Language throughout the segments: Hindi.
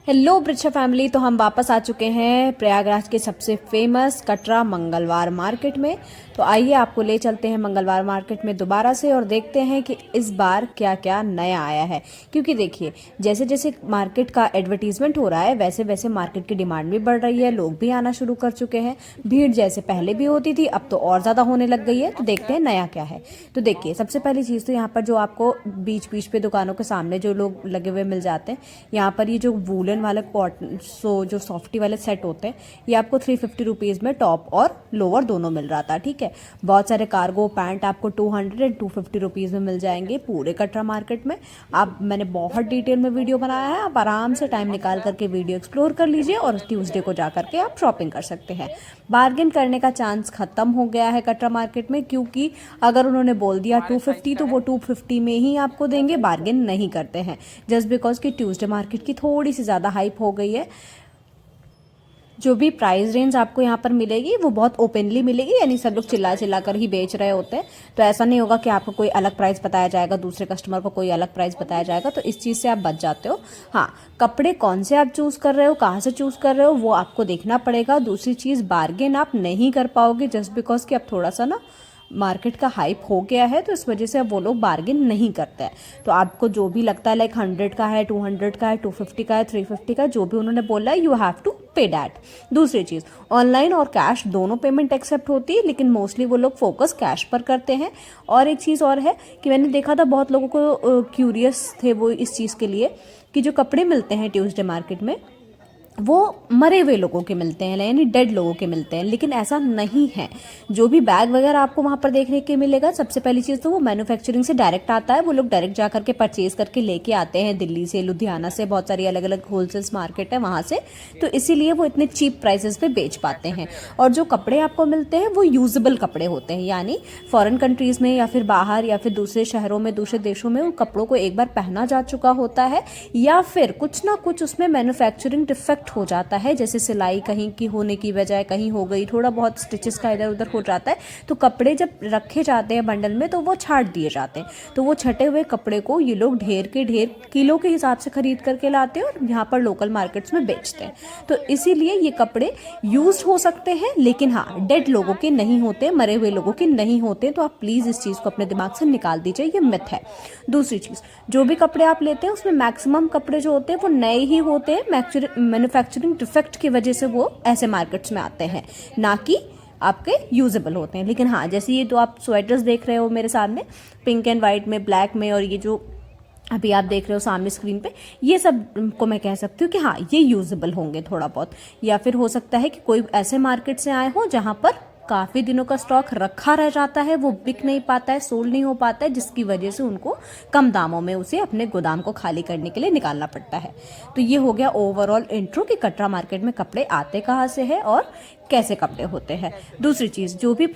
Hello बृच्छा family. तो हम वापस आ चुके हैं प्रयागराज के सबसे फेमस कटरा मंगलवार मार्केट में। तो आइए आपको ले चलते हैं मंगलवार मार्केट में दोबारा से और देखते हैं कि इस बार क्या क्या नया आया है। क्योंकि देखिए, जैसे जैसे मार्केट का एडवर्टीजमेंट हो रहा है वैसे वैसे मार्केट की डिमांड भी बढ़ रही है, लोग भी आना शुरू कर चुके हैं। भीड़ जैसे पहले भी होती थी अब तो और ज़्यादा होने लग गई है। तो देखते हैं नया क्या है। तो देखिए, सबसे पहली चीज़ तो यहाँ पर जो आपको बीच बीच पे दुकानों के सामने जो लोग लगे हुए मिल जाते हैं, यहाँ पर ये जो वूलन वाले कॉटन जो सॉफ्टी वाले सेट होते हैं, ये आपको 350 रुपीज़ में टॉप और लोअर दोनों मिल रहा था। ठीक है, बहुत सारे कार्गो पैंट आपको 200 एंड 250 रुपीज़ में मिल जाएंगे पूरे कटरा मार्केट में। आप मैंने बहुत डिटेल में वीडियो बनाया है, आप आराम से टाइम निकाल करके वीडियो एक्सप्लोर कर लीजिए और ट्यूसडे को जा करके आप शॉपिंग कर सकते हैं। बार्गेन करने का चांस खत्म हो गया है कटरा मार्केट में, क्योंकि अगर उन्होंने बोल दिया 250 तो वो 250 में ही आपको देंगे, बार्गेन नहीं करते हैं। जस्ट बिकॉज कि ट्यूसडे मार्केट की थोड़ी सी ज़्यादा हाइप हो गई है। जो भी प्राइस रेंज आपको यहाँ पर मिलेगी वो बहुत ओपनली मिलेगी, यानी सब लोग चिल्ला चिल्ला कर ही बेच रहे होते हैं। तो ऐसा नहीं होगा कि आपको कोई अलग प्राइस बताया जाएगा, दूसरे कस्टमर को कोई अलग प्राइस बताया जाएगा। तो इस चीज़ से आप बच जाते हो। हाँ, कपड़े कौन से आप चूज़ कर रहे हो, कहाँ से चूज़ कर रहे हो, वो आपको देखना पड़ेगा। दूसरी चीज़, बार्गेन आप नहीं कर पाओगे जस्ट बिकॉज कि अब थोड़ा सा ना मार्केट का हाइप हो गया है, तो इस वजह से अब वो लोग बार्गेन नहीं करते हैं। तो आपको जो भी लगता है, लाइक 100 का है, 200 का है, 250 का है, 350 का है, जो भी उन्होंने बोला है, यू हैव टू पे डैट। दूसरी चीज़, ऑनलाइन और कैश दोनों पेमेंट एक्सेप्ट होती है, लेकिन मोस्टली वो लोग फोकस कैश पर करते हैं। और एक चीज़ और है कि मैंने देखा था बहुत लोगों को क्यूरियस थे वो इस चीज़ के लिए कि जो कपड़े मिलते हैं ट्यूसडे मार्केट में वो मरे हुए लोगों के मिलते हैं, यानी डेड लोगों के मिलते हैं। लेकिन ऐसा नहीं है। जो भी बैग वगैरह आपको वहाँ पर देखने के मिलेगा, सबसे पहली चीज़ तो वो मैन्युफैक्चरिंग से डायरेक्ट आता है। वो लोग डायरेक्ट जा करके परचेज करके लेके आते हैं दिल्ली से, लुधियाना से, बहुत सारी अलग अलग होलसेल्स मार्केट है वहाँ से। तो इसीलिए वो इतने चीप प्राइसेस पे बेच पाते हैं। और जो कपड़े आपको मिलते हैं वो यूजेबल कपड़े होते हैं, यानी फॉरेन कंट्रीज़ में या फिर बाहर या फिर दूसरे शहरों में, दूसरे देशों में उन कपड़ों को एक बार पहना जा चुका होता है, या फिर कुछ ना कुछ उसमें मैन्युफैक्चरिंग डिफेक्ट हो जाता है। जैसे सिलाई कहीं की होने की बजाय कहीं हो गई, थोड़ा बहुत स्टिचेस का इधर उधर हो जाता है। तो कपड़े जब रखे जाते हैं बंडल में तो वो छाट दिए जाते हैं। तो वो छटे हुए कपड़े को ये लोग ढेर के ढेर किलो के हिसाब से खरीद करके लाते हैं और यहाँ पर लोकल मार्केट्स में बेचते हैं। तो इसीलिए ये कपड़े यूज हो सकते हैं, लेकिन हाँ, डेड लोगों के नहीं होते, मरे हुए लोगों के नहीं होते। तो आप प्लीज़ इस चीज़ को अपने दिमाग से निकाल दीजिए, ये मिथ है। दूसरी चीज़, जो भी कपड़े आप लेते हैं उसमें मैक्सिमम कपड़े जो होते हैं वो नए ही होते हैं। मैन्युफैक्चरिंग डिफेक्ट की वजह से वो ऐसे मार्केट्स में आते हैं, ना कि आपके यूजेबल होते हैं। लेकिन हाँ, जैसे ये तो आप स्वेटर्स देख रहे हो मेरे सामने, पिंक एंड वाइट में, ब्लैक में, और ये जो अभी आप देख रहे हो सामने स्क्रीन पे, ये सब को मैं कह सकती हूँ कि हाँ, ये यूजेबल होंगे थोड़ा बहुत। या फिर हो सकता है कि कोई ऐसे मार्केट से आए हो जहाँ पर काफ़ी दिनों का स्टॉक रखा रह जाता है, वो बिक नहीं पाता है, सोल्ड नहीं हो पाता है, जिसकी वजह से उनको कम दामों में उसे अपने गोदाम को खाली करने के लिए निकालना पड़ता है। तो ये हो गया ओवरऑल इंट्रो कि कटरा मार्केट में कपड़े आते कहाँ से है और कैसे कपड़े होते हैं। दूसरी चीज़, जो भी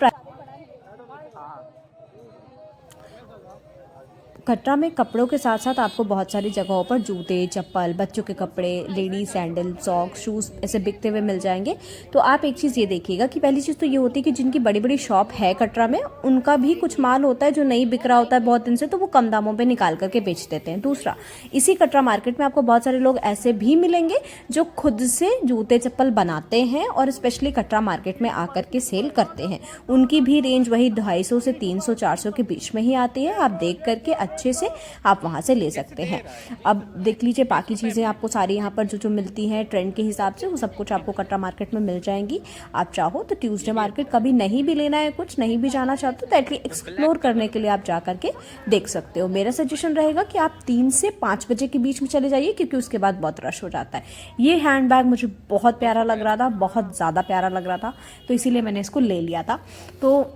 कटरा में कपड़ों के साथ साथ आपको बहुत सारी जगहों पर जूते, चप्पल, बच्चों के कपड़े, लेडी सैंडल, सॉक्स, शूज़ ऐसे बिकते हुए मिल जाएंगे। तो आप एक चीज़ ये देखिएगा कि पहली चीज़ तो ये होती है कि जिनकी बड़ी बड़ी शॉप है कटरा में, उनका भी कुछ माल होता है जो नहीं बिक रहा होता है बहुत दिन से, तो वो कम दामों पर निकाल करके बेच देते हैं। दूसरा, इसी कटरा मार्केट में आपको बहुत सारे लोग ऐसे भी मिलेंगे जो खुद से जूते चप्पल बनाते हैं और स्पेशली कटरा मार्केट में आकर के सेल करते हैं। उनकी भी रेंज वही 250 से 300 400 के बीच में ही आती है। आप देख करके अच्छे से आप वहां से ले सकते हैं। अब देख लीजिए, बाकी चीज़ें आपको सारी यहाँ पर जो जो मिलती हैं ट्रेंड के हिसाब से, वो सब कुछ आपको कटरा मार्केट में मिल जाएंगी। आप चाहो तो ट्यूसडे मार्केट कभी नहीं भी लेना है, कुछ नहीं भी जाना चाहते तो एटलीस्ट एक्सप्लोर करने के लिए आप जा करके देख सकते हो। मेरा सजेशन रहेगा कि आप 3 से 5 बजे के बीच में चले जाइए, क्योंकि उसके बाद बहुत रश हो जाता है। ये हैंड बैग मुझे बहुत प्यारा लग रहा था, बहुत ज़्यादा प्यारा लग रहा था, तो इसीलिए मैंने इसको ले लिया था। तो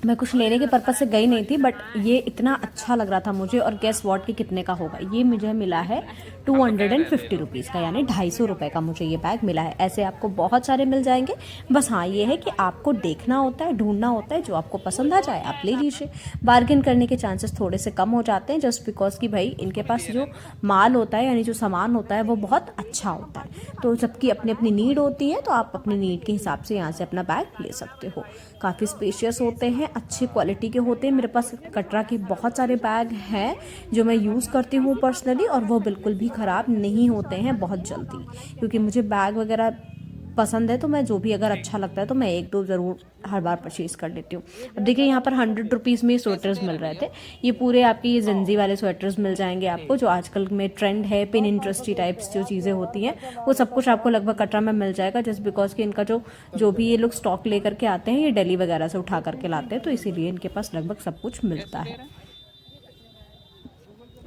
मैं कुछ लेने के पर्पज़ से गई नहीं थी, बट ये इतना अच्छा लग रहा था मुझे। और गेस वॉट कि कितने का होगा, ये मुझे मिला है 250 रुपीज़ का, यानी 250 रुपये का मुझे ये बैग मिला है। ऐसे आपको बहुत सारे मिल जाएंगे। बस हाँ, ये है कि आपको देखना होता है, ढूंढना होता है, जो आपको पसंद आ जाए आप ले लीजिए। बार्गेन करने के चांसेस थोड़े से कम हो जाते हैं, जस्ट बिकॉज कि भाई इनके पास जो माल होता है, यानी जो सामान होता है, वो बहुत अच्छा होता है। तो सबकी अपनी अपनी नीड होती है, तो आप अपनी नीड के हिसाब से यहाँ से अपना बैग ले सकते हो। काफ़ी स्पेशियस होते हैं, अच्छी क्वालिटी के होते हैं। मेरे पास कटरा के बहुत सारे बैग हैं जो मैं यूज़ करती हूँ पर्सनली, और वो बिल्कुल भी ख़राब नहीं होते हैं बहुत जल्दी, क्योंकि मुझे बैग वगैरह पसंद है। तो मैं जो भी अगर अच्छा लगता है तो मैं एक दो ज़रूर हर बार परचेज़ कर लेती हूँ। अब देखिए यहाँ पर 100 रुपीज़ में स्वेटर्स मिल रहे थे। ये पूरे आपके ये जंजी वाले स्वेटर्स मिल जाएंगे आपको, जो आजकल में ट्रेंड है, पिन इंटरेस्टी टाइप्स जो चीज़ें होती हैं, वो सब कुछ आपको लगभग कटरा में मिल जाएगा। जस्ट बिकॉज कि इनका जो भी ये लोग स्टॉक लेकर के आते हैं, ये दिल्ली वगैरह से उठा करके लाते हैं, तो इसीलिए इनके पास लगभग सब कुछ मिलता है।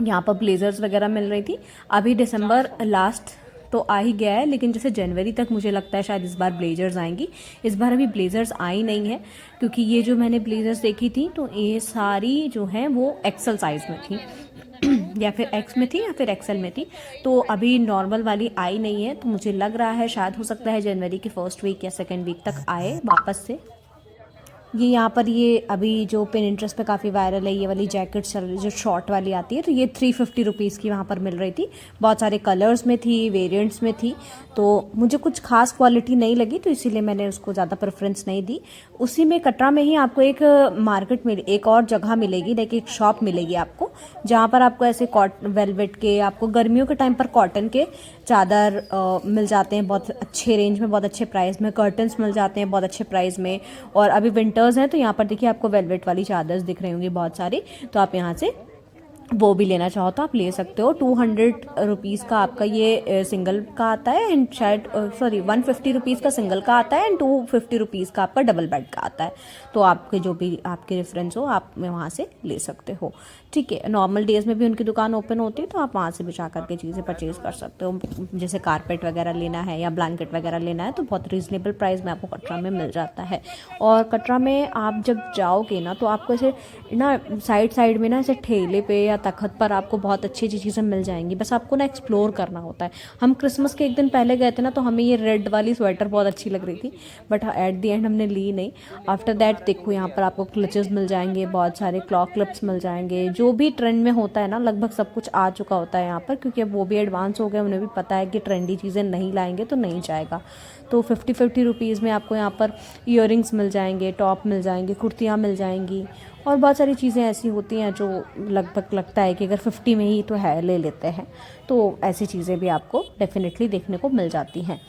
यहाँ पर ब्लेजर्स वगैरह मिल रही थी। अभी दिसंबर लास्ट तो आ ही गया है, लेकिन जैसे जनवरी तक मुझे लगता है शायद इस बार ब्लेजर्स आएंगी। इस बार अभी ब्लेजर्स आई नहीं है, क्योंकि ये जो मैंने ब्लेजर्स देखी थी तो ये सारी जो हैं वो एक्सल साइज़ में थी या फिर एक्स में थी या फिर एक्सल में थी। तो अभी नॉर्मल वाली आई नहीं है, तो मुझे लग रहा है शायद हो सकता है जनवरी के फर्स्ट वीक या सेकेंड वीक तक आए वापस से। ये यहाँ पर ये अभी जो पिनिंटरेस्ट पे काफ़ी वायरल है, ये वाली जैकेट चल रही जो शॉर्ट वाली आती है, तो ये 350 रुपीज़ की वहाँ पर मिल रही थी। बहुत सारे कलर्स में थी, वेरिएंट्स में थी, तो मुझे कुछ खास क्वालिटी नहीं लगी, तो इसीलिए मैंने उसको ज़्यादा प्रेफरेंस नहीं दी। उसी में कटरा में ही आपको एक मार्केट में एक और जगह मिलेगी, लाइक एक शॉप मिलेगी आपको, जहाँ पर आपको ऐसे वेलवेट के, आपको गर्मियों के टाइम पर कॉटन के चादर मिल जाते हैं बहुत अच्छे रेंज में, बहुत अच्छे प्राइस में। कर्टन्स मिल जाते हैं बहुत अच्छे प्राइस में। और अभी विंटर्स हैं तो यहाँ पर देखिए आपको वेलवेट वाली चादर्स दिख रही होंगी बहुत सारी, तो आप यहाँ से वो भी लेना चाहो तो आप ले सकते हो। 200 रुपीज़ का आपका ये सिंगल का आता है, एंड शायद 150 रुपीज़ का सिंगल का आता है, एंड 250 रुपीज़ का आपका डबल बेड का आता है। तो आपके जो भी आपके रेफरेंस हो आप वहाँ से ले सकते हो, ठीक है। नॉर्मल डेज में भी उनकी दुकान ओपन होती है, तो आप वहाँ से भी जा करके चीज़ें परचेज़ कर सकते हो। जैसे कारपेट वगैरह लेना है या ब्लैंकेट वगैरह लेना है, तो बहुत रीज़नेबल प्राइस में आपको कटरा में मिल जाता है। और कटरा में आप जब जाओगे ना, तो आपको ऐसे ना साइड में ना ऐसे ठेले पे या तखत पर आपको बहुत अच्छी अच्छी चीज़ें मिल जाएंगी। बस आपको ना एक्सप्लोर करना होता है। हम क्रिसमस के एक दिन पहले गए थे ना, तो हमें ये रेड वाली स्वेटर बहुत अच्छी लग रही थी, बट एट द एंड हमने ली नहीं। आफ्टर दैट देखो यहाँ पर आपको क्लचेस मिल जाएंगे, बहुत सारे क्लॉक क्लिप्स मिल जाएंगे। जो भी ट्रेंड में होता है ना, लगभग सब कुछ आ चुका होता है यहाँ पर, क्योंकि अब वो भी एडवांस हो गए, उन्हें भी पता है कि ट्रेंडी चीज़ें नहीं लाएंगे तो नहीं जाएगा। तो 50 रुपीज़ में आपको यहाँ पर ईयरिंग्स मिल जाएंगे, टॉप मिल जाएंगे, कुर्तियाँ मिल जाएंगी, और बहुत सारी चीज़ें ऐसी होती हैं जो लगभग लगता है कि अगर 50 में ही तो है ले लेते हैं। तो ऐसी चीज़ें भी आपको डेफिनेटली देखने को मिल जाती हैं।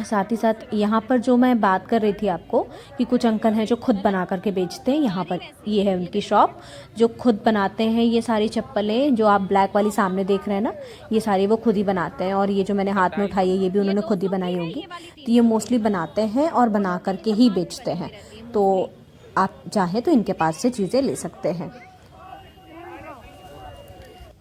साथ ही साथ यहाँ पर जो मैं बात कर रही थी आपको कि कुछ अंकल हैं जो खुद बना करके बेचते हैं, यहाँ पर ये है उनकी शॉप जो खुद बनाते हैं। ये सारी चप्पलें जो आप ब्लैक वाली सामने देख रहे हैं ना, ये सारी वो खुद ही बनाते हैं। और ये जो मैंने हाथ में उठाई है, ये भी उन्होंने खुद ही बनाई होगी। तो ये मोस्टली बनाते हैं और बना करके ही बेचते हैं, तो आप चाहें तो इनके पास से चीज़ें ले सकते हैं।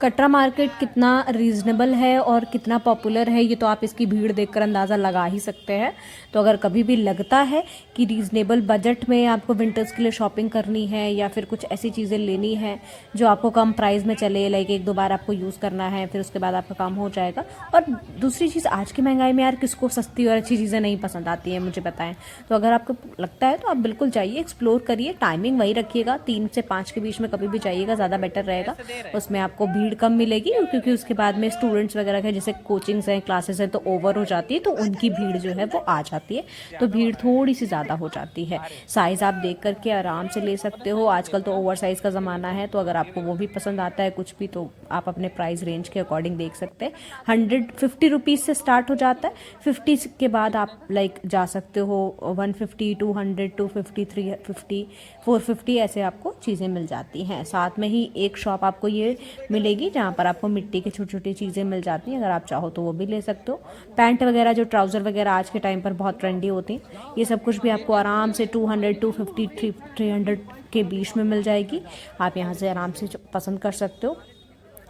कटरा मार्केट कितना रीज़नेबल है और कितना पॉपुलर है, ये तो आप इसकी भीड़ देखकर अंदाज़ा लगा ही सकते हैं। तो अगर कभी भी लगता है कि रीज़नेबल बजट में आपको विंटर्स के लिए शॉपिंग करनी है, या फिर कुछ ऐसी चीज़ें लेनी है जो आपको कम प्राइस में चले, लाइक एक दो बार आपको यूज़ करना है, फिर उसके बाद आपका काम हो जाएगा। और दूसरी चीज़, आज की महंगाई में यार किसको सस्ती और अच्छी चीज़ें नहीं पसंद आती हैं, मुझे बताएं। तो अगर आपको लगता है तो आप बिल्कुल जाइए, एक्सप्लोर करिए। टाइमिंग वही रखिएगा, 3 से 5 के बीच में कभी भी जाइएगा, ज़्यादा बेटर रहेगा। उसमें आपको भीड़ कम मिलेगी, क्योंकि उसके बाद में स्टूडेंट्स वगैरह के जैसे कोचिंग्स हैं, क्लासेस हैं, तो ओवर हो जाती है, तो उनकी भीड़ जो है वो आ जाती है, तो भीड़ थोड़ी सी ज़्यादा हो जाती है। साइज़ आप देख करके आराम से ले सकते हो। आजकल तो ओवर साइज़ का ज़माना है, तो अगर आपको वो भी पसंद आता है कुछ भी, तो आप अपने प्राइस रेंज के अकॉर्डिंग देख सकते हैं। 150 रुपीज़ से स्टार्ट हो जाता है, 50 के बाद आप लाइक जा सकते हो 150, 200, 250, 350, 450 ऐसे आपको चीज़ें मिल जाती हैं। साथ में ही एक शॉप आपको ये मिलेगी जहाँ पर आपको मिट्टी की छोटी छोटी चीज़ें मिल जाती हैं, अगर आप चाहो तो वो भी ले सकते हो। पैंट वगैरह, जो ट्राउज़र वगैरह आज के टाइम पर बहुत ट्रेंडी होती हैं, ये सब कुछ भी आपको आराम से 200, 250, 300 के बीच में मिल जाएगी। आप यहाँ से आराम से पसंद कर सकते हो।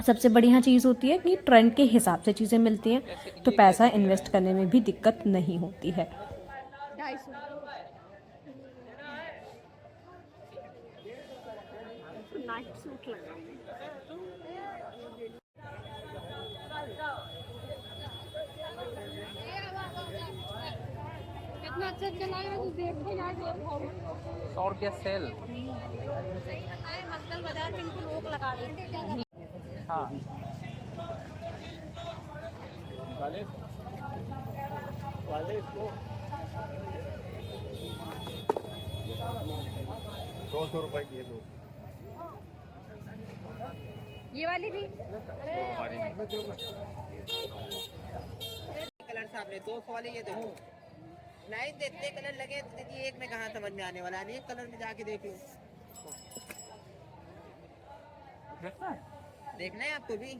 सबसे बढ़िया चीज़ होती है कि ट्रेंड के हिसाब से चीज़ें मिलती हैं, तो पैसा इन्वेस्ट करने में भी दिक्कत नहीं होती है। ₹100 सेल। हाँ वाले इसको 200 रुपए की है दो। ये वाली भी कलर सामने 200 वाले ये देखो नहीं देखते कलर लगे तो देखिए एक में कहाँ समझ में आने वाला नहीं, एक कलर में जाके देख लो। देखना है आपको भी।